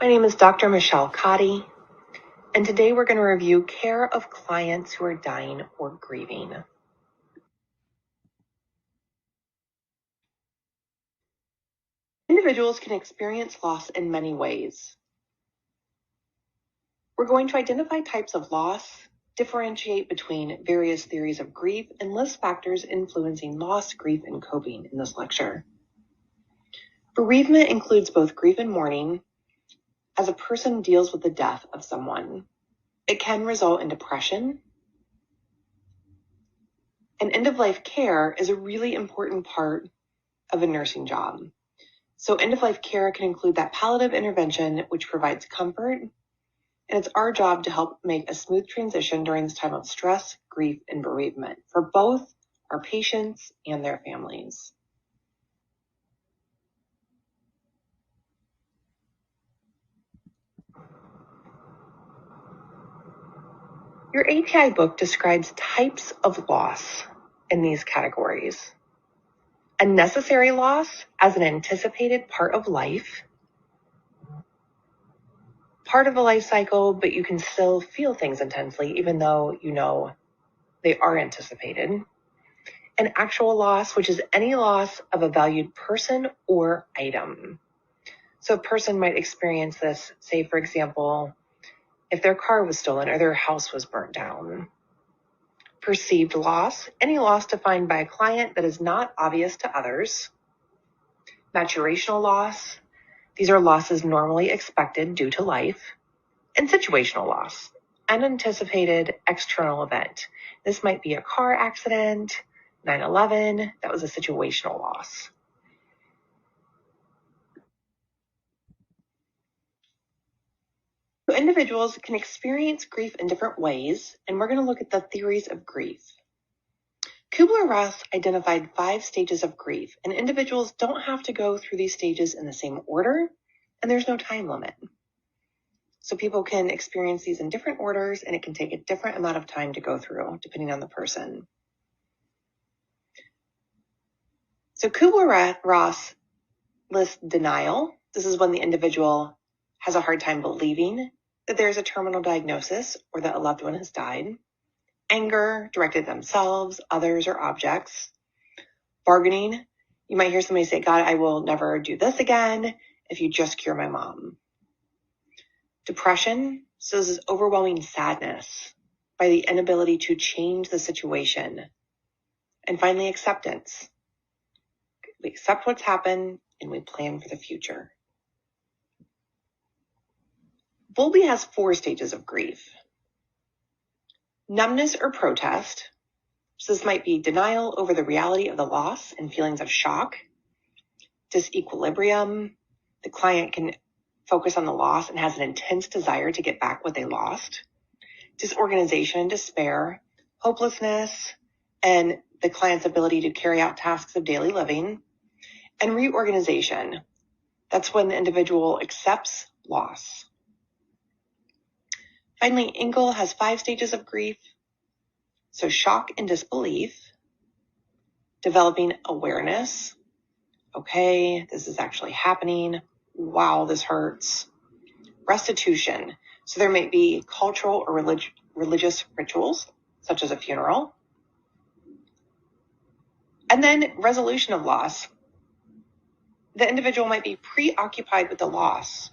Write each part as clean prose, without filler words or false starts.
My name is Dr. Michelle Cotty, and today we're going to review care of clients who are dying or grieving. Individuals can experience loss in many ways. We're going to identify types of loss, differentiate between various theories of grief, and list factors influencing loss, grief, and coping in this lecture. Bereavement includes both grief and mourning as a person deals with the death of someone. It can result in depression. And end-of-life care is a really important part of a nursing job. So end-of-life care can include that palliative intervention, which provides comfort, and it's our job to help make a smooth transition during this time of stress, grief, and bereavement for both our patients and their families. Your ATI book describes types of loss in these categories. A necessary loss as an anticipated part of life, part of the life cycle, but you can still feel things intensely even though you know they are anticipated. An actual loss, which is any loss of a valued person or item. So a person might experience this, say, for example, if their car was stolen or their house was burnt down. Perceived loss, any loss defined by a client that is not obvious to others. Maturational loss, these are losses normally expected due to life. And situational loss, an anticipated external event. This might be a car accident, 9/11, that was a situational loss. So individuals can experience grief in different ways, and we're going to look at the theories of grief. Kubler-Ross identified 5 stages of grief, and individuals don't have to go through these stages in the same order, and there's no time limit. So people can experience these in different orders, and it can take a different amount of time to go through, depending on the person. So Kubler-Ross lists denial. This is when the individual has a hard time believing that there's a terminal diagnosis or that a loved one has died. Anger, directed at themselves, others, or objects. Bargaining. You might hear somebody say, God, I will never do this again if you just cure my mom. Depression. So this is overwhelming sadness by the inability to change the situation. And finally, acceptance. We accept what's happened and we plan for the future. Bowlby has 4 stages of grief. Numbness or protest. So this might be denial over the reality of the loss and feelings of shock. Disequilibrium. The client can focus on the loss and has an intense desire to get back what they lost. Disorganization and despair. Hopelessness and the client's ability to carry out tasks of daily living. And reorganization. That's when the individual accepts loss. Finally, Engel has 5 stages of grief. So shock and disbelief, developing awareness. Okay, this is actually happening. Wow, this hurts. Restitution. So there may be cultural or religious rituals, such as a funeral. And then resolution of loss. The individual might be preoccupied with the loss,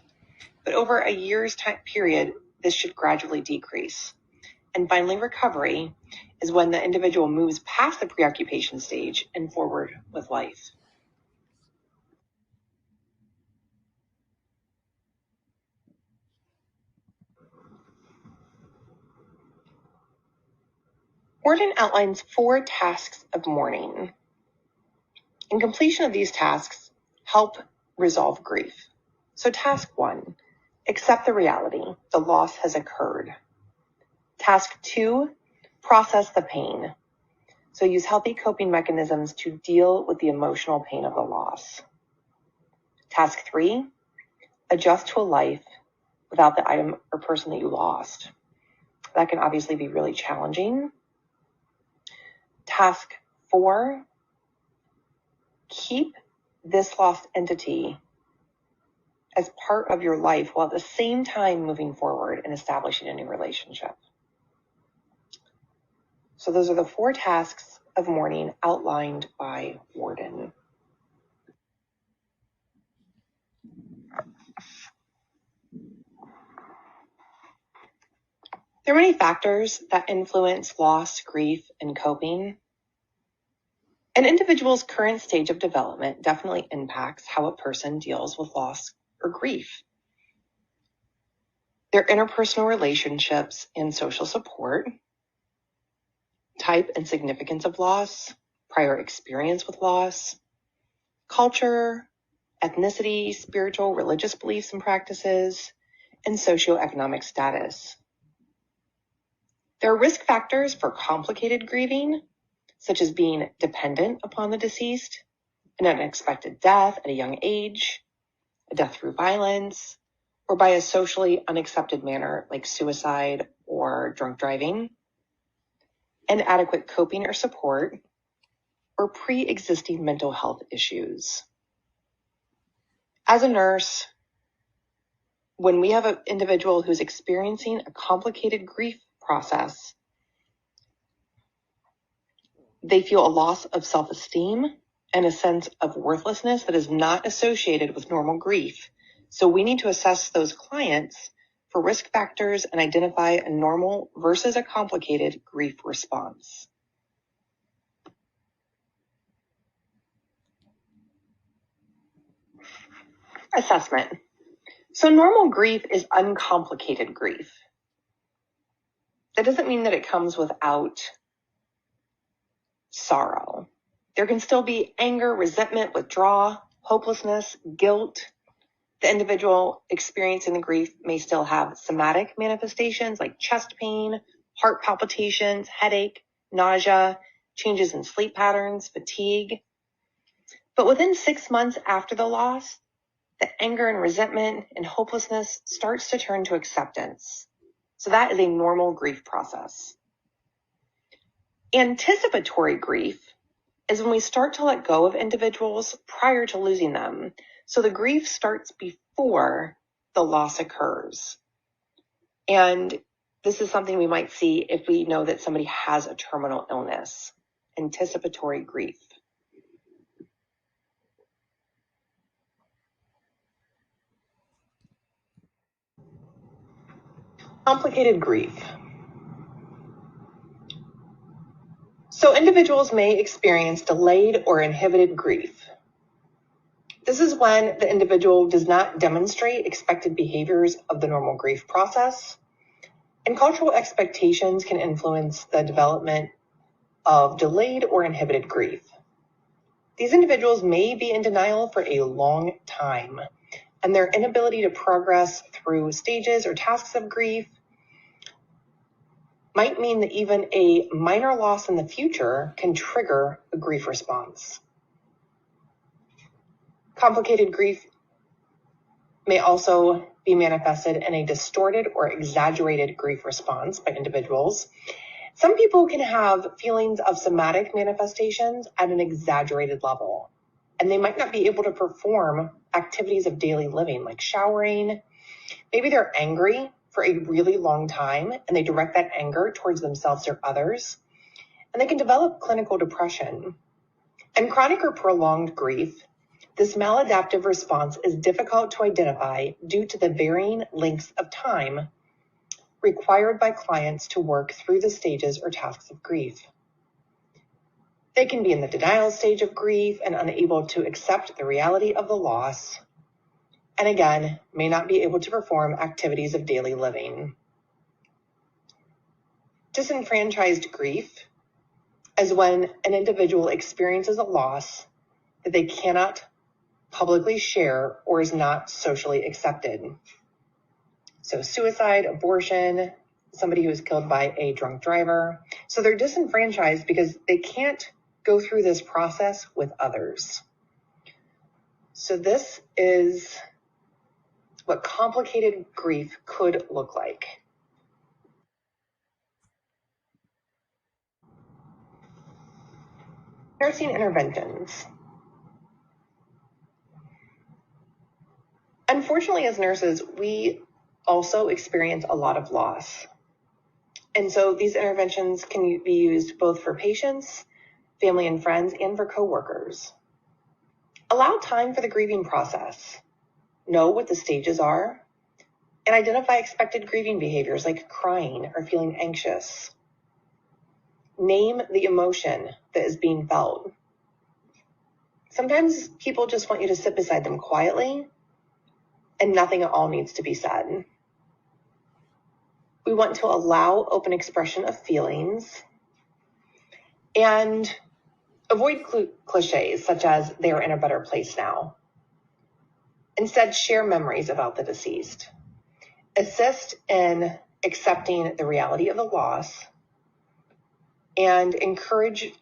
but over a year's time period, this should gradually decrease. And finally, recovery is when the individual moves past the preoccupation stage and forward with life. Mourning outlines 4 tasks of mourning. And completion of these tasks help resolve grief. So task 1, accept the reality. The loss has occurred. Task 2, process the pain. So use healthy coping mechanisms to deal with the emotional pain of the loss. Task 3, adjust to a life without the item or person that you lost. That can obviously be really challenging. Task 4, keep this lost entity as part of your life while at the same time moving forward and establishing a new relationship. So those are the 4 tasks of mourning outlined by Warden. There are many factors that influence loss, grief, and coping. An individual's current stage of development definitely impacts how a person deals with loss or grief. Their interpersonal relationships and social support, type and significance of loss, prior experience with loss, culture, ethnicity, spiritual, religious beliefs and practices, and socioeconomic status. There are risk factors for complicated grieving, such as being dependent upon the deceased, an unexpected death at a young age, a death through violence, or by a socially unaccepted manner like suicide or drunk driving, inadequate coping or support, or pre-existing mental health issues. As a nurse, when we have an individual who's experiencing a complicated grief process, they feel a loss of self-esteem and a sense of worthlessness that is not associated with normal grief. So we need to assess those clients for risk factors and identify a normal versus a complicated grief response. Assessment. So normal grief is uncomplicated grief. That doesn't mean that it comes without sorrow. There can still be anger, resentment, withdrawal, hopelessness, guilt. The individual experiencing the grief may still have somatic manifestations like chest pain, heart palpitations, headache, nausea, changes in sleep patterns, fatigue. But within 6 months after the loss, the anger and resentment and hopelessness starts to turn to acceptance. So that is a normal grief process. Anticipatory grief is when we start to let go of individuals prior to losing them. So the grief starts before the loss occurs. And this is something we might see if we know that somebody has a terminal illness. Anticipatory grief. Complicated grief. So individuals may experience delayed or inhibited grief. This is when the individual does not demonstrate expected behaviors of the normal grief process, and cultural expectations can influence the development of delayed or inhibited grief. These individuals may be in denial for a long time, and their inability to progress through stages or tasks of grief might mean that even a minor loss in the future can trigger a grief response. Complicated grief may also be manifested in a distorted or exaggerated grief response by individuals. Some people can have feelings of somatic manifestations at an exaggerated level, and they might not be able to perform activities of daily living like showering. Maybe they're angry for a really long time, and they direct that anger towards themselves or others, and they can develop clinical depression. In chronic or prolonged grief, this maladaptive response is difficult to identify due to the varying lengths of time required by clients to work through the stages or tasks of grief. They can be in the denial stage of grief and unable to accept the reality of the loss, and again, may not be able to perform activities of daily living. Disenfranchised grief is when an individual experiences a loss that they cannot publicly share or is not socially accepted. So suicide, abortion, somebody who was killed by a drunk driver. So they're disenfranchised because they can't go through this process with others. So this is what complicated grief could look like. Nursing interventions. Unfortunately, as nurses, we also experience a lot of loss. And so these interventions can be used both for patients, family and friends, and for coworkers. Allow time for the grieving process. Know what the stages are, and identify expected grieving behaviors like crying or feeling anxious. Name the emotion that is being felt. Sometimes people just want you to sit beside them quietly, and nothing at all needs to be said. We want to allow open expression of feelings and avoid cliches such as they are in a better place now. Instead, share memories about the deceased. Assist in accepting the reality of the loss and encourage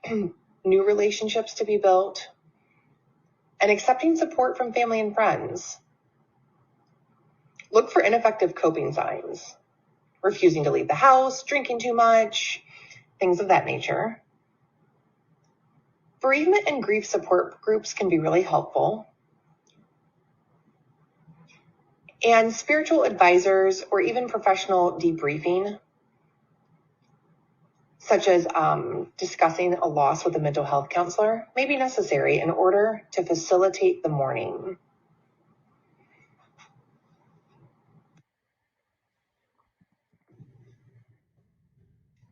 new relationships to be built and accepting support from family and friends. Look for ineffective coping signs, refusing to leave the house, drinking too much, things of that nature. Bereavement and grief support groups can be really helpful. And spiritual advisors or even professional debriefing, such as discussing a loss with a mental health counselor, may be necessary in order to facilitate the mourning.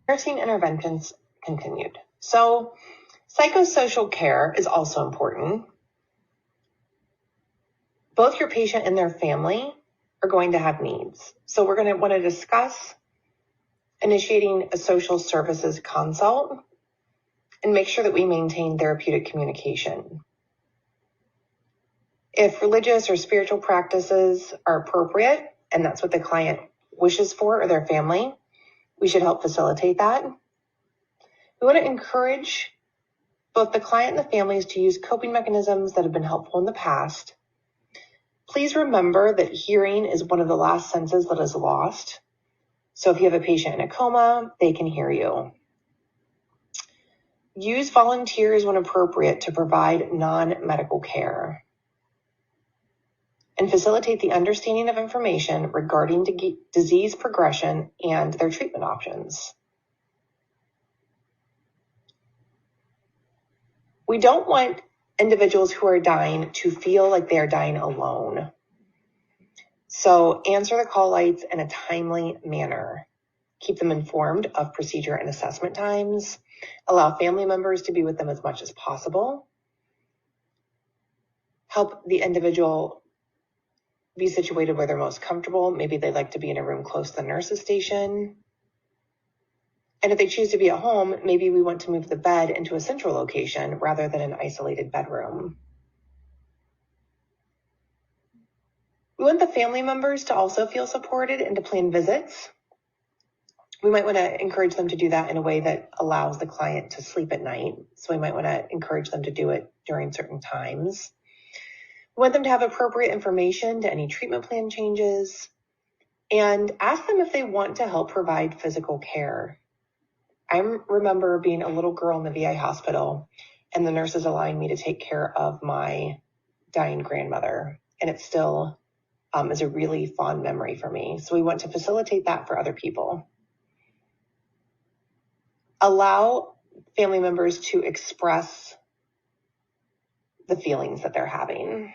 Nursing interventions continued. So psychosocial care is also important. Both your patient and their family are going to have needs. So we're going to want to discuss initiating a social services consult and make sure that we maintain therapeutic communication. If religious or spiritual practices are appropriate, and that's what the client wishes for or their family, we should help facilitate that. We want to encourage both the client and the families to use coping mechanisms that have been helpful in the past. Please remember that hearing is one of the last senses that is lost. So if you have a patient in a coma, they can hear you. Use volunteers when appropriate to provide non-medical care. And facilitate the understanding of information regarding disease progression and their treatment options. We don't want individuals who are dying to feel like they are dying alone. So answer the call lights in a timely manner. Keep them informed of procedure and assessment times. Allow family members to be with them as much as possible. Help the individual be situated where they're most comfortable. Maybe they'd like to be in a room close to the nurse's station. And if they choose to be at home, maybe we want to move the bed into a central location rather than an isolated bedroom. We want the family members to also feel supported and to plan visits. We might want to encourage them to do that in a way that allows the client to sleep at night. So we might want to encourage them to do it during certain times. We want them to have appropriate information to any treatment plan changes and ask them if they want to help provide physical care. I remember being a little girl in the VA hospital and the nurses allowing me to take care of my dying grandmother. And it still is a really fond memory for me. So we want to facilitate that for other people. Allow family members to express the feelings that they're having.